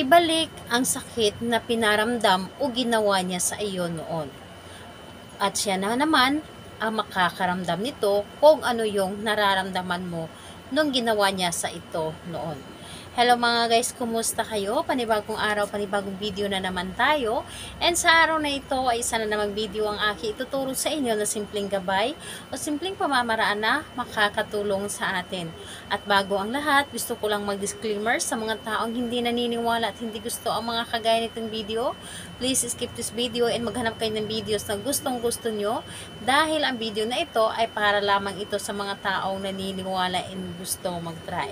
ibalik ang sakit na pinaramdam o ginawa niya sa iyo noon. At siya na naman ang makakaramdam nito kung ano yung nararamdaman mo nung ginawa niya sa ito noon. Hello mga guys, kumusta kayo? Panibagong araw, panibagong video na naman tayo. And sa araw na ito ay isa na namang video ang aking ituturo sa inyo na simpleng gabay o simpleng pamamaraan na makakatulong sa atin. At bago ang lahat, gusto ko lang mag-disclaimer sa mga taong hindi naniniwala at hindi gusto ang mga kagaya nitong video. Please skip this video and maghanap kayo ng videos na gustong gusto nyo dahil ang video na ito ay para lamang ito sa mga taong naniniwala and gusto mag-try.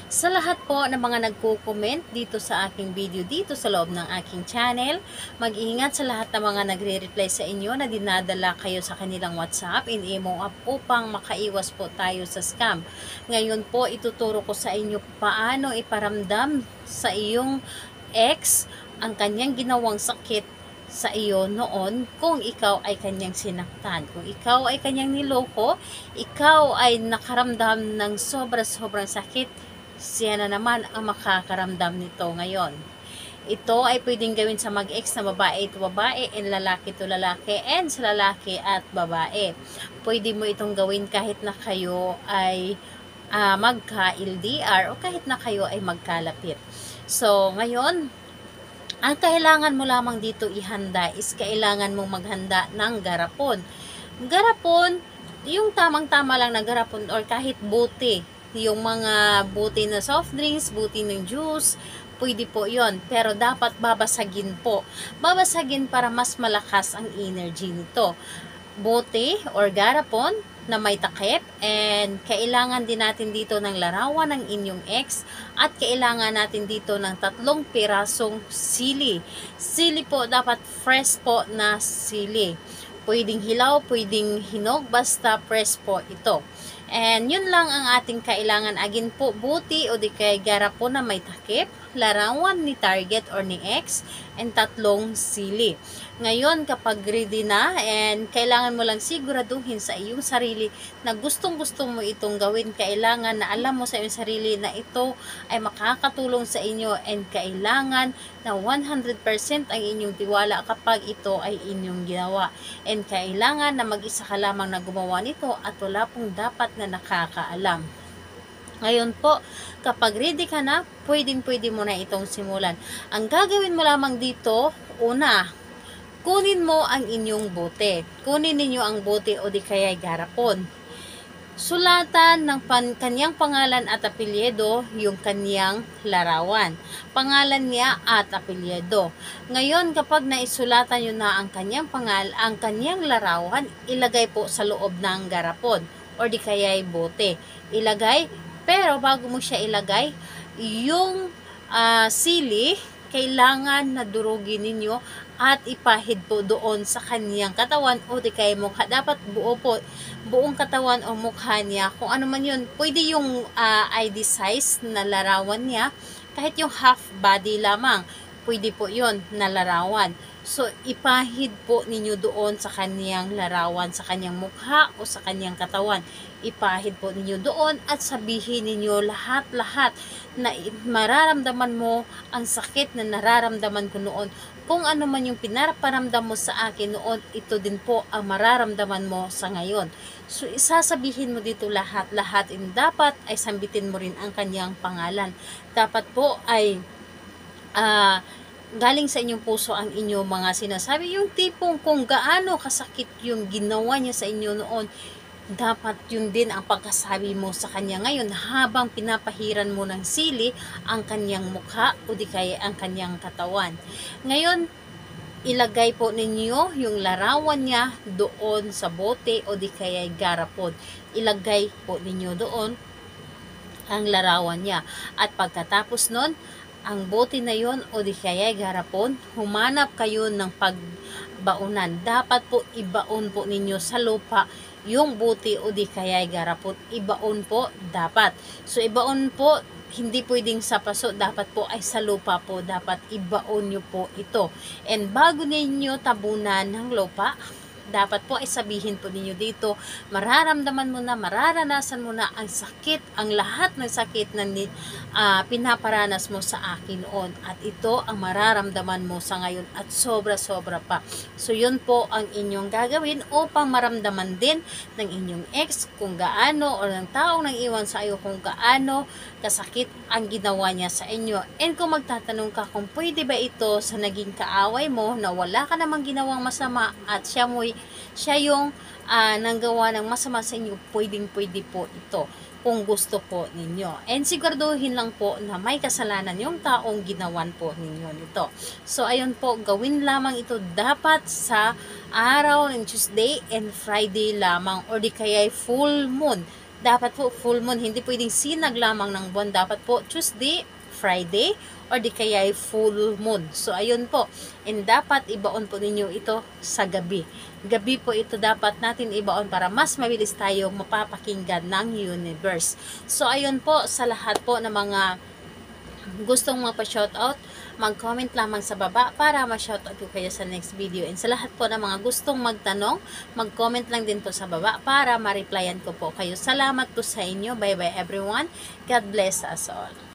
Sa lahat po ng mga nagko-comment dito sa aking video dito sa loob ng aking channel, mag-iingat sa lahat ng mga nagre-reply sa inyo na dinadala kayo sa kanilang WhatsApp in Imo app upang makaiwas po tayo sa scam. Ngayon po ituturo ko sa inyo paano iparamdam sa iyong ex ang kanyang ginawang sakit sa iyo noon kung ikaw ay kanyang sinaktan. Kung ikaw ay kanyang niloko, ikaw ay nakaramdam ng sobra-sobrang sakit, siya na naman ang makakaramdam nito ngayon. Ito ay pwedeng gawin sa mag-ex na babae to babae and lalaki to lalaki and sa lalaki at babae. Pwede mo itong gawin kahit na kayo ay magka-LDR o kahit na kayo ay magkalapit. So, ngayon, ang kailangan mo lamang dito ihanda is kailangan mong maghanda ng garapon. Garapon, yung tamang-tama lang na garapon or kahit bote. Yung mga buti na soft drinks, buti ng juice, pwede po yon. Pero dapat babasagin po. Babasagin para mas malakas ang energy nito. Bote or garapon na may takip and kailangan din natin dito ng larawan ng inyong ex at kailangan natin dito ng 3 pirasong sili. Sili po, dapat fresh po na sili. Pwedeng hilaw, pwedeng hinog, basta fresh po ito. And yun lang ang ating kailangan. Agin po, buti o di kay garapon na may takip, larawan ni target or ni ex, and 3 sili. Ngayon, kapag ready na, and kailangan mo lang siguraduhin sa iyong sarili na gustong-gusto mo itong gawin, kailangan na alam mo sa iyong sarili na ito ay makakatulong sa inyo and kailangan na 100% ang inyong tiwala kapag ito ay inyong ginawa. And kailangan na mag-isa ka lamang na gumawa nito at wala pong dapat na nakakaalam. Ngayon po, kapag ready ka na, pwede mo na itong simulan. Ang gagawin mo lamang dito, una, kunin mo ang inyong bote. Kunin ninyo ang bote o di kaya garapon. Sulatan ng kanyang pangalan at apelyido yung kanyang larawan. Pangalan niya at apelyido. Ngayon, kapag naisulatan nyo na ang kanyang ang kanyang larawan, ilagay po sa loob ng garapon o di kaya bote. Ilagay, pero bago mo siya ilagay, yung sili, kailangan na durugin ninyo at ipahid po doon sa kanyang katawan o di kaya mukha. Dapat buo po, buong katawan o mukha niya. Kung ano man yun, pwede yung ID size na larawan niya, kahit yung half body lamang, pwede po yun na larawan. So, ipahid po ninyo doon sa kanyang larawan, sa kanyang mukha o sa kanyang katawan. Ipahid po ninyo doon at sabihin ninyo lahat-lahat na mararamdaman mo ang sakit na nararamdaman ko noon. Kung ano man yung pinaparamdam mo sa akin noon, ito din po ang mararamdaman mo sa ngayon. So, isasabihin mo dito lahat-lahat and dapat ay sambitin mo rin ang kanyang pangalan. Dapat po ay galing sa inyong puso ang inyong mga sinasabi. Yung tipong kung gaano kasakit yung ginawa niya sa inyo noon, dapat yun din ang pagkasabi mo sa kanya ngayon habang pinapahiran mo ng sili ang kanyang mukha o di kaya ang kanyang katawan. Ngayon, ilagay po ninyo yung larawan niya doon sa bote o di kaya garapon. Ilagay po ninyo doon ang larawan niya. At pagkatapos nun, ang bote na yon o di kaya garapon, humanap kayo ng pagbaunan. Dapat po ibaon po ninyo sa lupa yung bote o di kaya garapon. Ibaon po dapat. So ibaon po, hindi pwedeng sa paso, dapat po ay sa lupa po, dapat ibaon nyo po ito. And bago ninyo tabunan ng lupa, dapat po ay sabihin po ninyo dito, mararamdaman mo na, mararanasan mo na ang sakit, ang lahat ng sakit na pinaparanas mo sa akin noon. At ito ang mararamdaman mo sa ngayon at sobra-sobra pa. So yun po ang inyong gagawin upang maramdaman din ng inyong ex kung gaano, o ng taong nang iwan sa iyo kung gaano kasakit ang ginawa niya sa inyo. And kung magtatanong ka kung pwede ba ito sa naging kaaway mo na wala ka namang ginawang masama at siya yung nanggawa ng masama sa inyo, pwedeng-pwede po ito kung gusto po ninyo. And siguraduhin lang po na may kasalanan yung taong ginawan po ninyo nito. So, ayun po, gawin lamang ito dapat sa araw ng Tuesday and Friday lamang, or di kaya full moon. Dapat po full moon, hindi pwedeng sinag lamang ng buwan. Dapat po Tuesday, Friday, or di kaya full moon. So, ayun po. And dapat ibaon po ninyo ito sa gabi. Gabi po ito dapat natin ibaon para mas mabilis tayo mapapakinggan ng universe. So, ayun po sa lahat po ng mga gustong magpa-shoutout, mag-comment lamang sa baba para ma-shoutout ko kayo sa next video. And sa lahat po ng mga gustong magtanong, mag-comment lang din po sa baba para ma-replyan ko po kayo. Salamat po sa inyo. Bye-bye everyone. God bless us all.